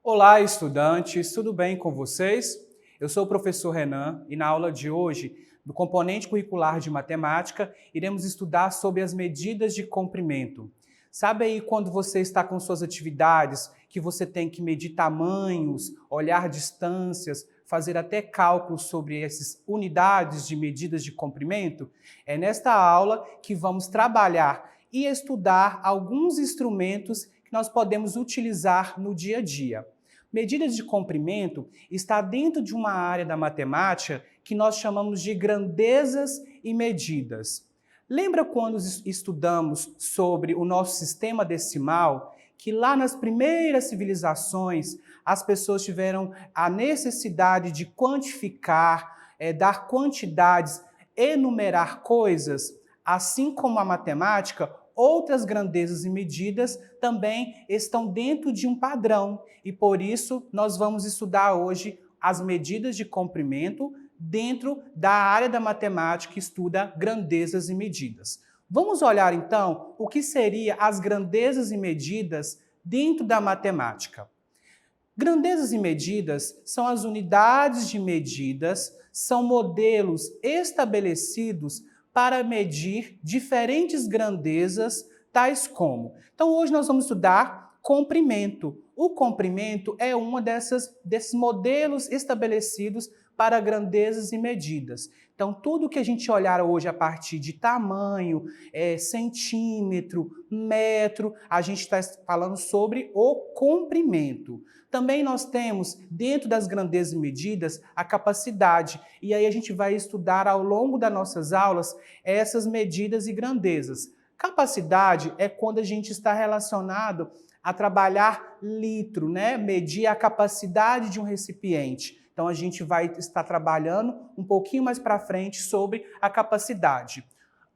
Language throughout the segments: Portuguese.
Olá, estudantes, tudo bem com vocês? Eu sou o professor Renan e na aula de hoje, do componente curricular de matemática, iremos estudar sobre as medidas de comprimento. Sabe aí quando você está com suas atividades, que você tem que medir tamanhos, olhar distâncias, fazer até cálculos sobre essas unidades de medidas de comprimento? É nesta aula que vamos trabalhar e estudar alguns instrumentos que nós podemos utilizar no dia a dia. Medidas de comprimento está dentro de uma área da matemática que nós chamamos de grandezas e medidas. Lembra quando estudamos sobre o nosso sistema decimal, que lá nas primeiras civilizações as pessoas tiveram a necessidade de quantificar, dar quantidades, enumerar coisas, assim como a matemática? Outras grandezas e medidas também estão dentro de um padrão e por isso nós vamos estudar hoje as medidas de comprimento dentro da área da matemática que estuda grandezas e medidas. Vamos olhar então o que seriam as grandezas e medidas dentro da matemática. Grandezas e medidas são as unidades de medidas, são modelos estabelecidos para medir diferentes grandezas, tais como. Então, hoje nós vamos estudar comprimento. O comprimento é desses modelos estabelecidos para grandezas e medidas. Então, tudo que a gente olhar hoje a partir de tamanho, centímetro, metro, a gente está falando sobre o comprimento. Também nós temos, dentro das grandezas e medidas, a capacidade. E aí a gente vai estudar ao longo das nossas aulas essas medidas e grandezas. Capacidade é quando a gente está relacionado a trabalhar litro, né? Medir a capacidade de um recipiente. Então a gente vai estar trabalhando um pouquinho mais para frente sobre a capacidade.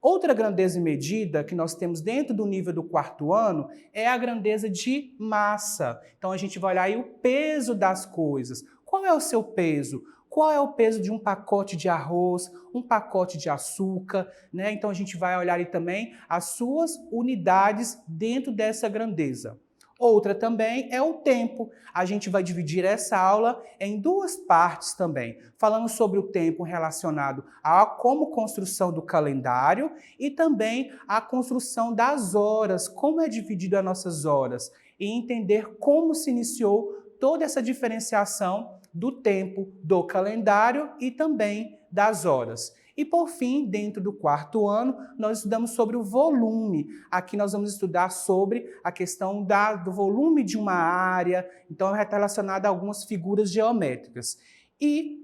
Outra grandeza e medida que nós temos dentro do nível do quarto ano é a grandeza de massa. Então a gente vai olhar aí o peso das coisas. Qual é o seu peso? Qual é o peso de um pacote de arroz, um pacote de açúcar, né? Então a gente vai olhar aí também as suas unidades dentro dessa grandeza. Outra também é o tempo. A gente vai dividir essa aula em duas partes também, falando sobre o tempo relacionado a como construção do calendário e também a construção das horas, como é dividido as nossas horas, e entender como se iniciou toda essa diferenciação do tempo do calendário e também das horas. E por fim, dentro do quarto ano, nós estudamos sobre o volume. Aqui nós vamos estudar sobre a questão do volume de uma área, então é relacionado a algumas figuras geométricas. E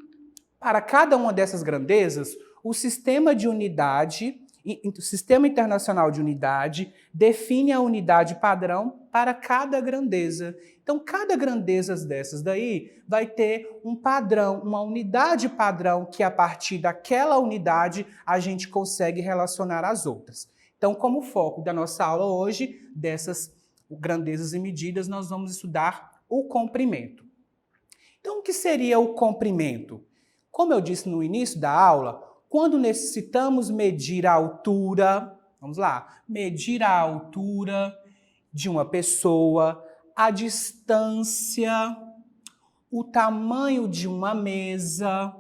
para cada uma dessas grandezas, o sistema internacional de unidade define a unidade padrão para cada grandeza. Então, cada grandeza dessas daí vai ter um padrão, uma unidade padrão que a partir daquela unidade a gente consegue relacionar as outras. Então, como foco da nossa aula hoje, dessas grandezas e medidas, nós vamos estudar o comprimento. Então, o que seria o comprimento? Como eu disse no início da aula, quando necessitamos medir a altura, vamos lá, medir a altura de uma pessoa, a distância, o tamanho de uma mesa,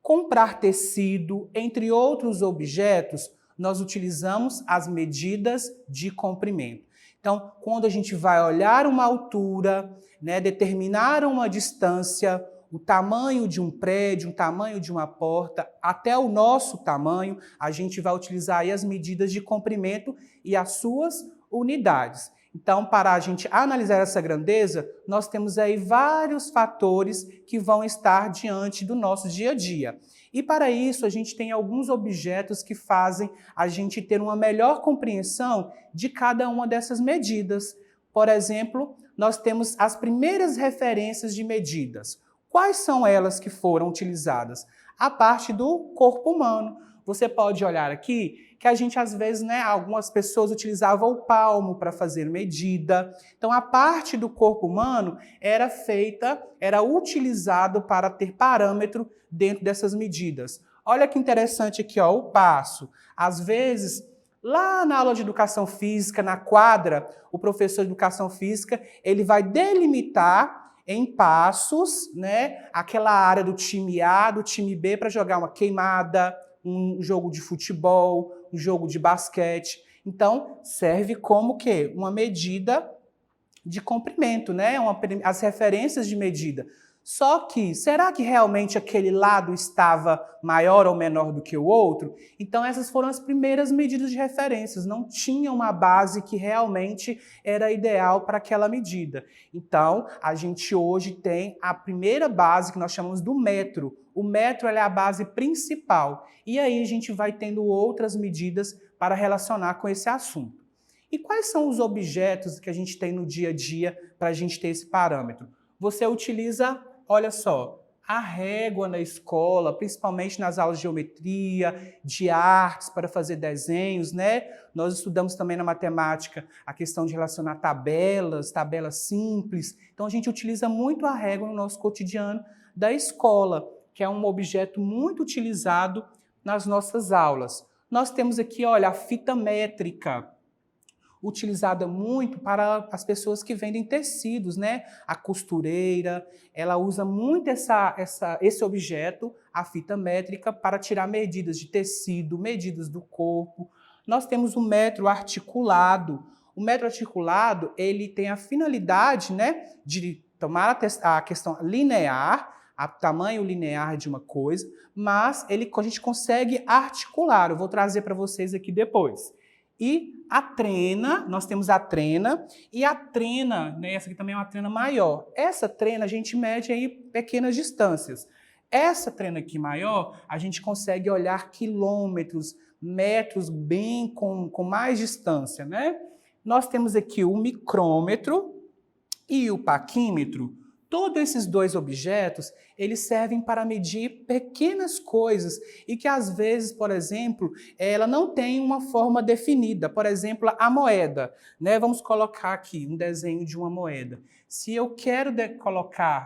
comprar tecido, entre outros objetos, nós utilizamos as medidas de comprimento. Então, quando a gente vai olhar uma altura, né, determinar uma distância, o tamanho de um prédio, o tamanho de uma porta, até o nosso tamanho, a gente vai utilizar aí as medidas de comprimento e as suas unidades. Então, para a gente analisar essa grandeza, nós temos aí vários fatores que vão estar diante do nosso dia a dia. E para isso, a gente tem alguns objetos que fazem a gente ter uma melhor compreensão de cada uma dessas medidas. Por exemplo, nós temos as primeiras referências de medidas. Quais são elas que foram utilizadas? A parte do corpo humano. Você pode olhar aqui que a gente, às vezes, né, algumas pessoas utilizavam o palmo para fazer medida. Então, a parte do corpo humano era utilizado para ter parâmetro dentro dessas medidas. Olha que interessante aqui, ó, o passo. Às vezes, lá na aula de educação física, na quadra, o professor de educação física, ele vai delimitar em passos, né, aquela área do time A, do time B, para jogar uma queimada, um jogo de futebol, um jogo de basquete. Então, serve como o quê? Uma medida de comprimento, né? As referências de medida. Só que, será que realmente aquele lado estava maior ou menor do que o outro? Então, essas foram as primeiras medidas de referências. Não tinha uma base que realmente era ideal para aquela medida. Então, a gente hoje tem a primeira base que nós chamamos do metro. O metro é a base principal. E aí a gente vai tendo outras medidas para relacionar com esse assunto. E quais são os objetos que a gente tem no dia a dia para a gente ter esse parâmetro? Você utiliza, olha só, a régua na escola, principalmente nas aulas de geometria, de artes, para fazer desenhos, né? Nós estudamos também na matemática a questão de relacionar tabelas, tabelas simples. Então a gente utiliza muito a régua no nosso cotidiano da escola, que é um objeto muito utilizado nas nossas aulas. Nós temos aqui, olha, a fita métrica, utilizada muito para as pessoas que vendem tecidos, né? A costureira, ela usa muito esse objeto, a fita métrica, para tirar medidas de tecido, medidas do corpo. Nós temos o metro articulado. O metro articulado, ele tem a finalidade, né, de tomar a questão linear, o tamanho linear de uma coisa, mas a gente consegue articular. Eu vou trazer para vocês aqui depois. E a trena, nós temos a trena, e a trena, né, essa aqui também é uma trena maior. Essa trena a gente mede aí pequenas distâncias. Essa trena aqui maior, a gente consegue olhar quilômetros, metros, bem com mais distância, né? Nós temos aqui o micrômetro e o paquímetro. Todos esses dois objetos, eles servem para medir pequenas coisas e que às vezes, por exemplo, ela não tem uma forma definida. Por exemplo, a moeda, né? Vamos colocar aqui um desenho de uma moeda. Se eu quero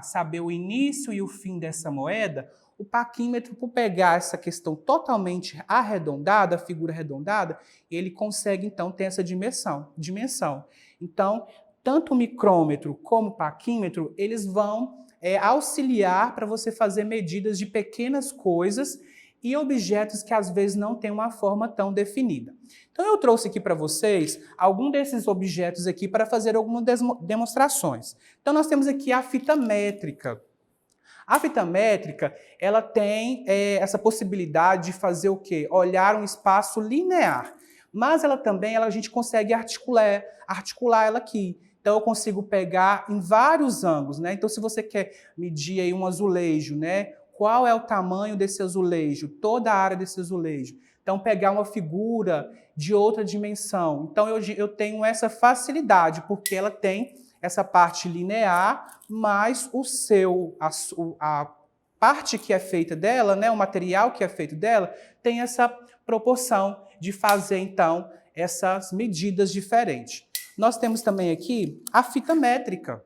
saber o início e o fim dessa moeda, o paquímetro, por pegar essa questão totalmente arredondada, a figura arredondada, ele consegue então ter essa dimensão. Então, tanto o micrômetro como o paquímetro, eles vão auxiliar para você fazer medidas de pequenas coisas e objetos que às vezes não têm uma forma tão definida. Então eu trouxe aqui para vocês algum desses objetos aqui para fazer algumas demonstrações. Então nós temos aqui a fita métrica. A fita métrica, ela tem essa possibilidade de fazer o quê? Olhar um espaço linear. Mas ela também, a gente consegue articular ela aqui. Então, eu consigo pegar em vários ângulos, né? Então, se você quer medir aí um azulejo, né? Qual é o tamanho desse azulejo? Toda a área desse azulejo. Então, pegar uma figura de outra dimensão. Então, eu tenho essa facilidade, porque ela tem essa parte linear, mas a parte que é feita dela, né? O material que é feito dela, tem essa proporção de fazer, então, essas medidas diferentes. Nós temos também aqui a fita métrica.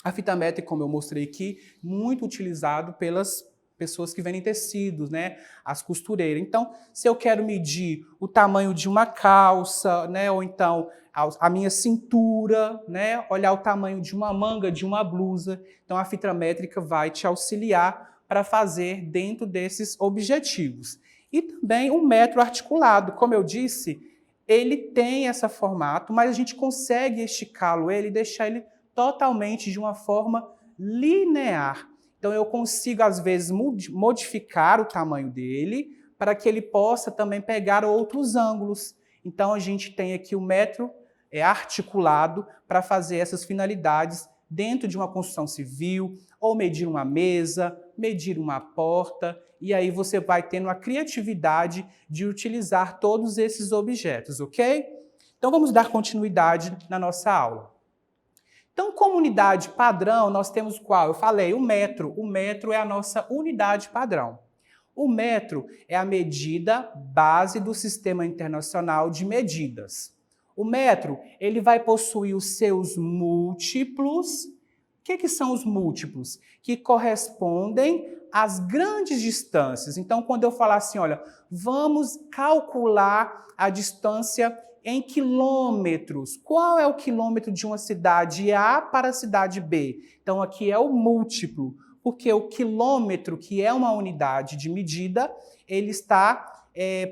A fita métrica, como eu mostrei aqui, muito utilizado pelas pessoas que vendem tecidos, né? As costureiras. Então, se eu quero medir o tamanho de uma calça, né? Ou então a minha cintura, né? Olhar o tamanho de uma manga, de uma blusa. Então, a fita métrica vai te auxiliar para fazer dentro desses objetivos. E também o metro articulado, como eu disse, ele tem esse formato, mas a gente consegue esticá-lo, deixar ele totalmente de uma forma linear. Então eu consigo, às vezes, modificar o tamanho dele para que ele possa também pegar outros ângulos. Então a gente tem aqui o metro articulado para fazer essas finalidades dentro de uma construção civil, ou medir uma mesa, medir uma porta, e aí você vai tendo a criatividade de utilizar todos esses objetos, ok? Então vamos dar continuidade na nossa aula. Então, como unidade padrão, nós temos qual? Eu falei, o metro. O metro é a nossa unidade padrão. O metro é a medida base do Sistema Internacional de Medidas. O metro, ele vai possuir os seus múltiplos. O que são os múltiplos? Que correspondem as grandes distâncias. Então, quando eu falar assim, olha, vamos calcular a distância em quilômetros. Qual é o quilômetro de uma cidade A para a cidade B? Então, aqui é o múltiplo, porque o quilômetro, que é uma unidade de medida, ele está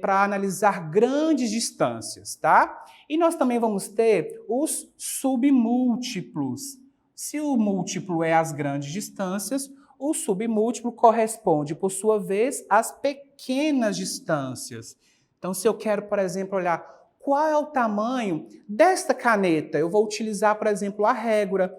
para analisar grandes distâncias, tá? E nós também vamos ter os submúltiplos. Se o múltiplo é as grandes distâncias, o submúltiplo corresponde, por sua vez, às pequenas distâncias. Então, se eu quero, por exemplo, olhar qual é o tamanho desta caneta, eu vou utilizar, por exemplo, a régua.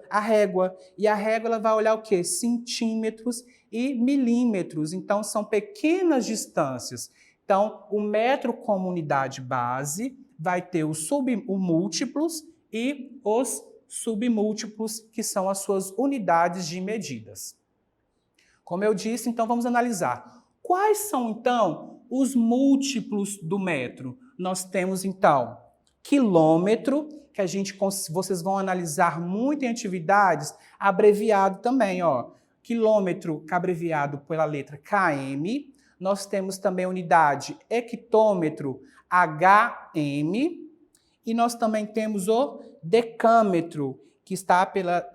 E a régua ela vai olhar o quê? Centímetros e milímetros. Então, são pequenas distâncias. Então, o metro como unidade base vai ter os múltiplos e os submúltiplos, que são as suas unidades de medidas. Como eu disse, então vamos analisar. Quais são, então, os múltiplos do metro? Nós temos, então, quilômetro, que vocês vão analisar muito em atividades, abreviado também, ó. Quilômetro abreviado pela letra km. Nós temos também a unidade hectômetro, HM. E nós também temos o decâmetro, que está pela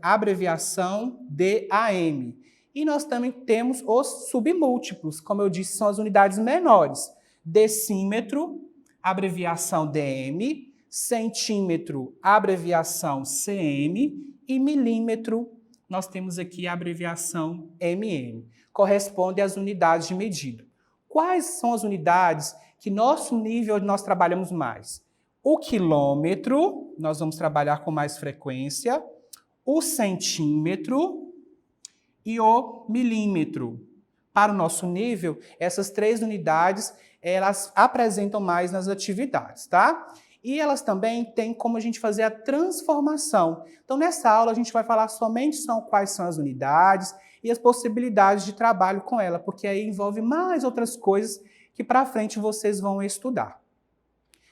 abreviação DAM. E nós também temos os submúltiplos, como eu disse, são as unidades menores. Decímetro, abreviação DM, centímetro, abreviação CM, e milímetro, nós temos aqui a abreviação MM. Corresponde às unidades de medida. Quais são as unidades que nosso nível nós trabalhamos mais? O quilômetro, nós vamos trabalhar com mais frequência, o centímetro e o milímetro. Para o nosso nível, essas três unidades, elas apresentam mais nas atividades, tá? E elas também têm como a gente fazer a transformação. Então, nessa aula, a gente vai falar somente quais são as unidades e as possibilidades de trabalho com ela, porque aí envolve mais outras coisas que para frente vocês vão estudar.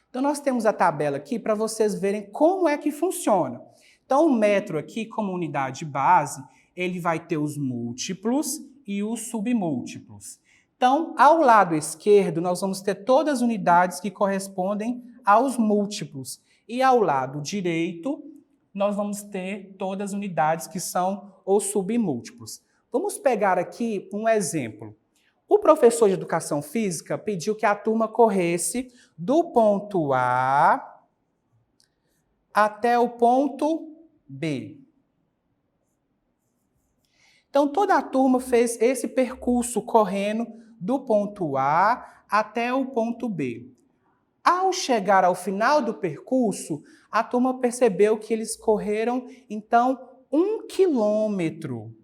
Então, nós temos a tabela aqui para vocês verem como é que funciona. Então, o metro aqui, como unidade base, ele vai ter os múltiplos e os submúltiplos. Então, ao lado esquerdo, nós vamos ter todas as unidades que correspondem aos múltiplos. E ao lado direito, nós vamos ter todas as unidades que são os submúltiplos. Vamos pegar aqui um exemplo. O professor de Educação Física pediu que a turma corresse do ponto A até o ponto B. Então, toda a turma fez esse percurso correndo do ponto A até o ponto B. Ao chegar ao final do percurso, a turma percebeu que eles correram, então, 1 quilômetro.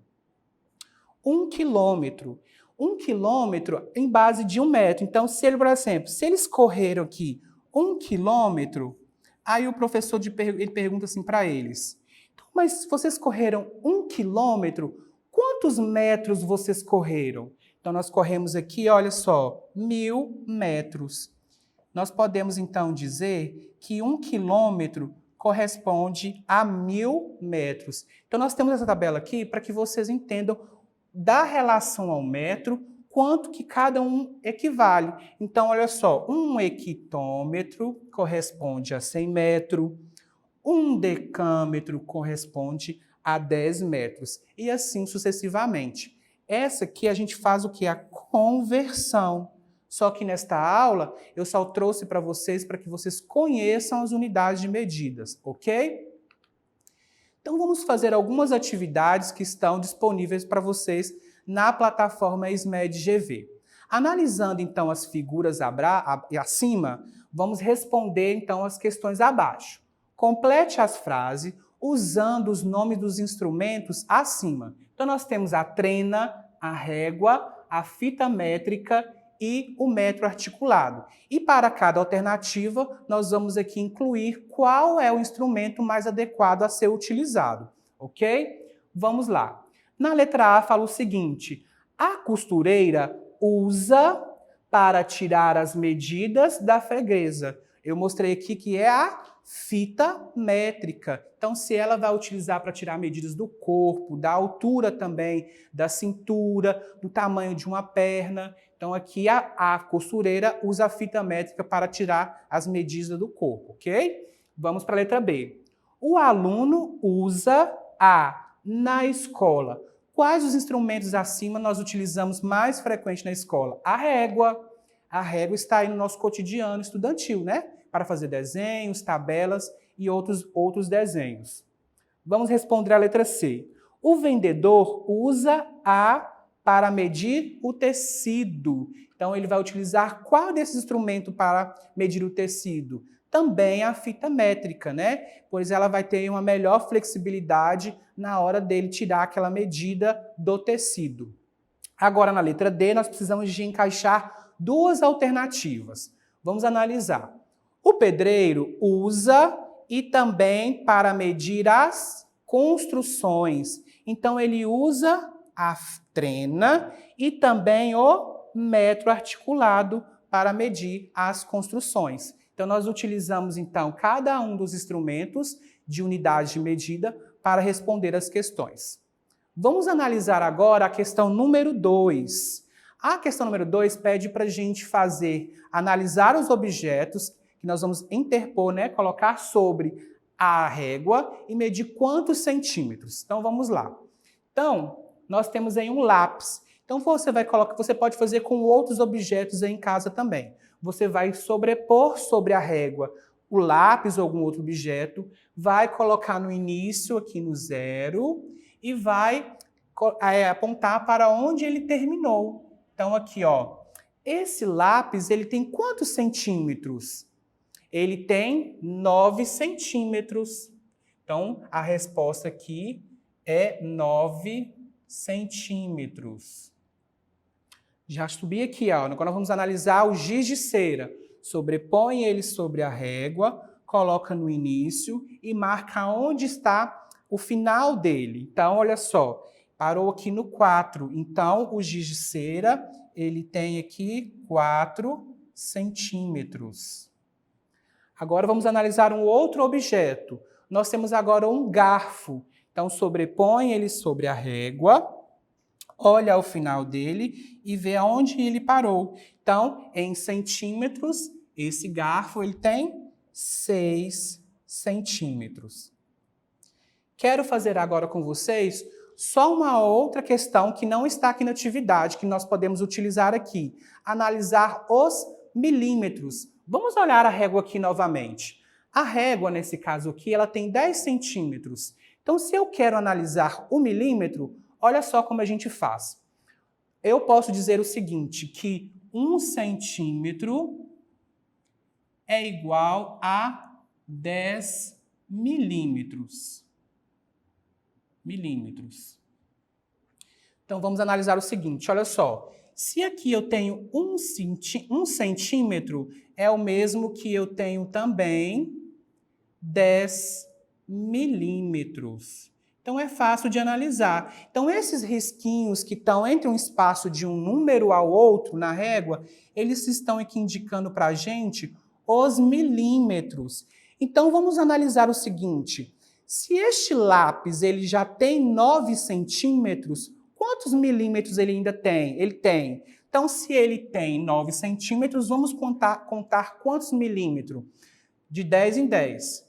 1 quilômetro. 1 quilômetro em base de 1 metro. Então, por exemplo, se eles correram aqui 1 quilômetro, aí o professor ele pergunta assim para eles, mas vocês correram 1 quilômetro, quantos metros vocês correram? Então, nós corremos aqui, olha só, 1000 metros. Nós podemos, então, dizer que 1 quilômetro corresponde a 1000 metros. Então, nós temos essa tabela aqui para que vocês entendam da relação ao metro, quanto que cada um equivale. Então, olha só, 1 hectômetro corresponde a 100 metros, 1 decâmetro corresponde a 10 metros, e assim sucessivamente. Essa aqui a gente faz o que? A conversão. Só que nesta aula, eu só trouxe para vocês para que vocês conheçam as unidades de medidas, ok? Então, vamos fazer algumas atividades que estão disponíveis para vocês na plataforma SMED-GV. Analisando, então, as figuras acima, vamos responder, então, as questões abaixo. Complete as frases usando os nomes dos instrumentos acima. Então, nós temos a trena, a régua, a fita métrica e o metro articulado. E para cada alternativa, nós vamos aqui incluir qual é o instrumento mais adequado a ser utilizado, ok? Vamos lá. Na letra A fala o seguinte, a costureira usa para tirar as medidas da freguesa. Eu mostrei aqui que é a fita métrica. Então, se ela vai utilizar para tirar medidas do corpo, da altura também, da cintura, do tamanho de uma perna. Então, aqui a costureira usa a fita métrica para tirar as medidas do corpo, ok? Vamos para a letra B. O aluno usa na escola. Quais os instrumentos acima nós utilizamos mais frequente na escola? A régua. A régua está aí no nosso cotidiano estudantil, né? Para fazer desenhos, tabelas e outros desenhos. Vamos responder a letra C. O vendedor usa para medir o tecido. Então, ele vai utilizar qual desses instrumentos para medir o tecido? Também a fita métrica, né? Pois ela vai ter uma melhor flexibilidade na hora dele tirar aquela medida do tecido. Agora, na letra D, nós precisamos de encaixar duas alternativas. Vamos analisar. O pedreiro usa e também para medir as construções. Então, ele usa a trena e também o metro articulado para medir as construções. Então, nós utilizamos, então, cada um dos instrumentos de unidade de medida para responder as questões. Vamos analisar agora a questão número 2. A questão número 2 pede para a gente analisar os objetos que nós vamos interpor, né, colocar sobre a régua e medir quantos centímetros. Então, vamos lá. Então, nós temos aí um lápis. Então, você pode fazer com outros objetos aí em casa também. Você vai sobrepor sobre a régua o lápis ou algum outro objeto, vai colocar no início, aqui no 0, e vai apontar para onde ele terminou. Então, aqui, ó, esse lápis, ele tem quantos centímetros? Ele tem 9 centímetros. Então, a resposta aqui é 9 centímetros. Já subi aqui, ó. Agora nós vamos analisar o giz de cera. Sobrepõe ele sobre a régua, coloca no início e marca onde está o final dele. Então, olha só, parou aqui no 4. Então, o giz de cera, ele tem aqui 4 centímetros. Agora vamos analisar um outro objeto. Nós temos agora um garfo. Então, sobrepõe ele sobre a régua, olha o final dele e vê aonde ele parou. Então, em centímetros, esse garfo ele tem 6 centímetros. Quero fazer agora com vocês só uma outra questão que não está aqui na atividade, que nós podemos utilizar aqui. Analisar os milímetros. Vamos olhar a régua aqui novamente. A régua, nesse caso aqui, ela tem 10 centímetros. Então, se eu quero analisar o milímetro, olha só como a gente faz. Eu posso dizer o seguinte, que 1 centímetro é igual a 10 milímetros. Então, vamos analisar o seguinte, olha só. Se aqui eu tenho 1 centímetro, é o mesmo que eu tenho também 10 milímetros. Então, é fácil de analisar. Então, esses risquinhos que estão entre um espaço de um número ao outro na régua, eles estão aqui indicando para a gente os milímetros. Então, vamos analisar o seguinte. Se este lápis ele já tem 9 centímetros, quantos milímetros ele ainda tem? Ele tem. Então, se ele tem 9 centímetros, vamos contar quantos milímetros? De 10 em 10.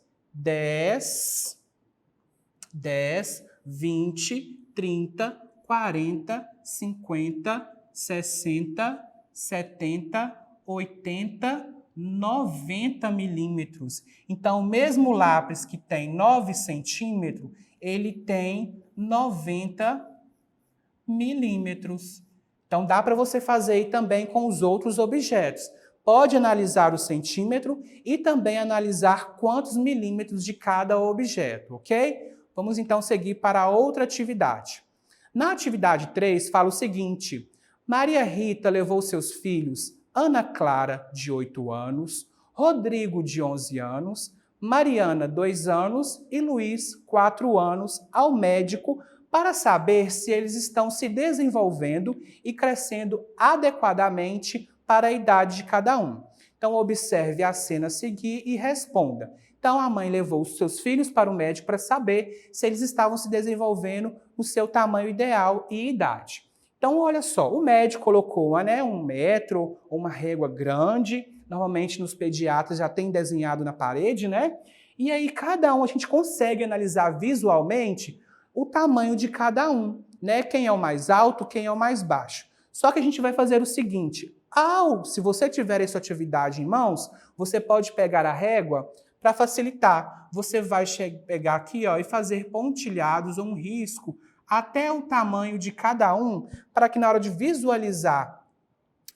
10, 20, 30, 40, 50, 60, 70, 80, 90 milímetros. Então, o mesmo lápis que tem 9 centímetros, ele tem 90 milímetros. Então, dá para você fazer aí também com os outros objetos. Pode analisar o centímetro e também analisar quantos milímetros de cada objeto, ok? Vamos então seguir para outra atividade. Na atividade 3, fala o seguinte: Maria Rita levou seus filhos Ana Clara, de 8 anos, Rodrigo, de 11 anos, Mariana, 2 anos e Luiz, 4 anos, ao médico para saber se eles estão se desenvolvendo e crescendo adequadamente para a idade de cada um. Então, observe a cena a seguir e responda. Então, a mãe levou os seus filhos para o médico para saber se eles estavam se desenvolvendo no seu tamanho ideal e idade. Então, olha só, o médico colocou um metro ou uma régua grande, normalmente nos pediatras já tem desenhado na parede, né? E aí, cada um, a gente consegue analisar visualmente o tamanho de cada um, né? Quem é o mais alto, quem é o mais baixo. Só que a gente vai fazer o seguinte, se você tiver essa atividade em mãos, você pode pegar a régua para facilitar. Você vai pegar aqui e fazer pontilhados ou um risco até o tamanho de cada um, para que na hora de visualizar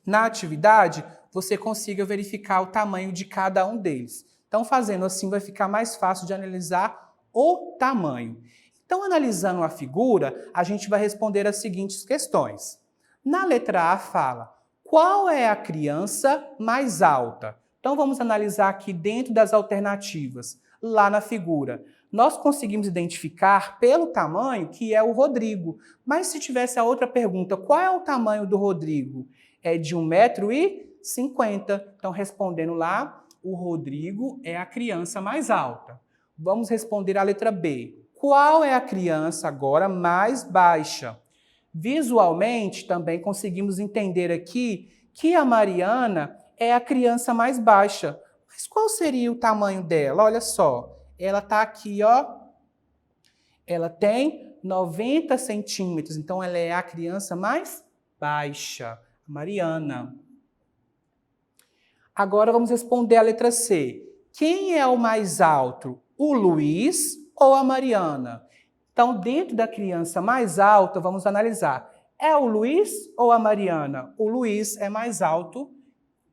na atividade, você consiga verificar o tamanho de cada um deles. Então, fazendo assim, vai ficar mais fácil de analisar o tamanho. Então, analisando a figura, a gente vai responder as seguintes questões. Na letra A fala, qual é a criança mais alta? Então, vamos analisar aqui dentro das alternativas, lá na figura. Nós conseguimos identificar pelo tamanho que é o Rodrigo. Mas se tivesse a outra pergunta, qual é o tamanho do Rodrigo? É de 1,50 m. Então, respondendo lá, o Rodrigo é a criança mais alta. Vamos responder a letra B. Qual é a criança agora mais baixa? Visualmente, também conseguimos entender aqui que a Mariana é a criança mais baixa. Mas qual seria o tamanho dela? Olha só, ela está aqui, ela tem 90 centímetros, então ela é a criança mais baixa, a Mariana. Agora vamos responder a letra C. Quem é o mais alto, o Luiz ou a Mariana? Então, dentro da criança mais alta, vamos analisar. É o Luiz ou a Mariana? O Luiz é mais alto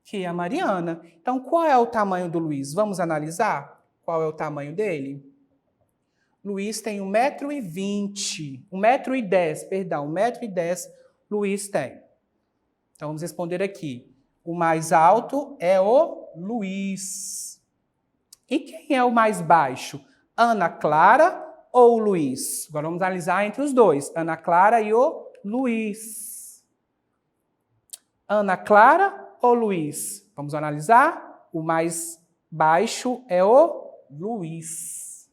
que a Mariana. Então, qual é o tamanho do Luiz? Vamos analisar qual é o tamanho dele? Luiz tem 1,20 m. 1,10 m, 1,10 m Luiz tem. Então, vamos responder aqui. O mais alto é o Luiz. E quem é o mais baixo? Ana Clara ou o Luiz? Agora vamos analisar entre os dois. Ana Clara e o Luiz. Ana Clara ou Luiz? Vamos analisar. O mais baixo é o Luiz.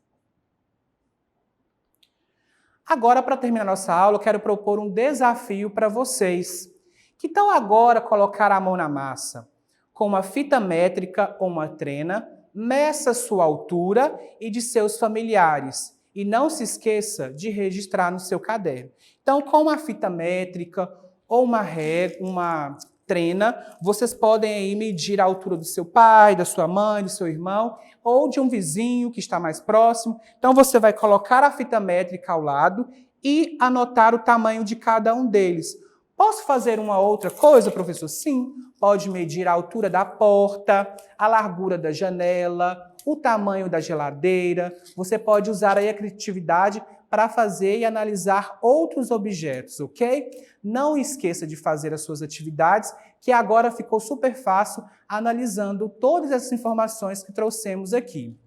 Agora, para terminar nossa aula, eu quero propor um desafio para vocês. Que tal agora colocar a mão na massa? Com uma fita métrica ou uma trena, meça sua altura e de seus familiares. E não se esqueça de registrar no seu caderno. Então, com uma fita métrica ou uma trena, vocês podem aí medir a altura do seu pai, da sua mãe, do seu irmão, ou de um vizinho que está mais próximo. Então, você vai colocar a fita métrica ao lado e anotar o tamanho de cada um deles. Posso fazer uma outra coisa, professor? Sim, pode medir a altura da porta, a largura da janela, o tamanho da geladeira. Você pode usar aí a criatividade para fazer e analisar outros objetos, ok? Não esqueça de fazer as suas atividades, que agora ficou super fácil analisando todas essas informações que trouxemos aqui.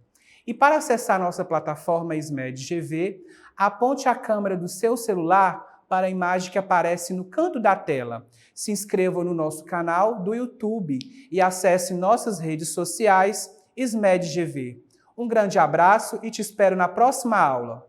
E para acessar nossa plataforma SMED GV, aponte a câmera do seu celular para a imagem que aparece no canto da tela. Se inscreva no nosso canal do YouTube e acesse nossas redes sociais SMED GV. Um grande abraço e te espero na próxima aula.